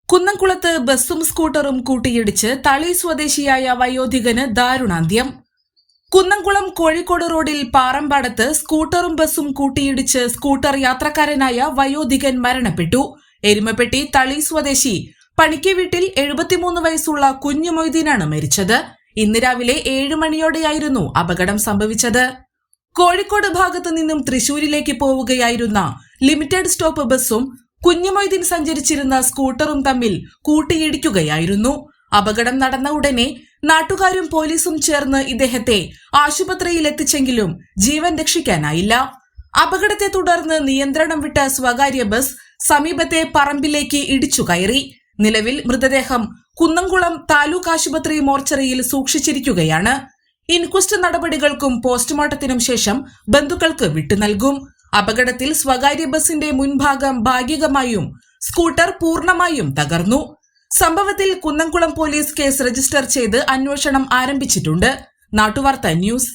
കുന്നംകുളത്ത് ബസ്സും സ്കൂട്ടറും കൂട്ടിയിടിച്ച് തളി സ്വദേശിയായ വയോധികന് ദാരുണാന്ത്യം. കുന്നംകുളം കോഴിക്കോട് റോഡിൽ പാറമ്പാടത്ത് സ്കൂട്ടറും ബസ്സും കൂട്ടിയിടിച്ച് സ്കൂട്ടർ യാത്രക്കാരനായ വയോധികൻ മരണപ്പെട്ടു. എരുമപ്പെട്ടി തളി സ്വദേശി പണിക്ക് വീട്ടിൽ 73 വയസ്സുള്ള കുഞ്ഞു മൊയ്തീനാണ് മരിച്ചത്. ഇന്ന് രാവിലെ 7 മണിയോടെയായിരുന്നു അപകടം സംഭവിച്ചത്. കോഴിക്കോട് ഭാഗത്തു നിന്നും തൃശൂരിലേക്ക് പോവുകയായിരുന്ന ലിമിറ്റഡ് സ്റ്റോപ്പ് ബസ്സും കുഞ്ഞുമൊയ്തീൻ സഞ്ചരിച്ചിരുന്ന സ്കൂട്ടറും തമ്മിൽ കൂട്ടിയിടിക്കുകയായിരുന്നു. അപകടം നടന്ന ഉടനെ നാട്ടുകാരും പോലീസും ചേർന്ന് ഇദ്ദേഹത്തെ ആശുപത്രിയിൽ എത്തിച്ചെങ്കിലും ജീവൻ രക്ഷിക്കാനായില്ല. അപകടത്തെ തുടർന്ന് നിയന്ത്രണം വിട്ട സ്വകാര്യ ബസ് സമീപത്തെ പറമ്പിലേക്ക് ഇടിച്ചു കയറി. നിലവിൽ മൃതദേഹം കുന്നംകുളം താലൂക്ക് ആശുപത്രി മോർച്ചറിയിൽ സൂക്ഷിച്ചിരിക്കുകയാണ്. ഇൻക്വസ്റ്റ് നടപടികൾക്കും പോസ്റ്റ്മോർട്ടത്തിനും ശേഷം ബന്ധുക്കൾക്ക് വിട്ടുനൽകും. അപകടത്തിൽ സ്വകാര്യ ബസിന്റെ മുൻഭാഗം ഭാഗികമായും സ്കൂട്ടർ പൂർണ്ണമായും തകർന്നു. സംഭവത്തിൽ കുന്നംകുളം പോലീസ് കേസ് രജിസ്റ്റർ ചെയ്ത് അന്വേഷണം ആരംഭിച്ചിട്ടുണ്ട്. നാട്ടുവാർത്ത ന്യൂസ്.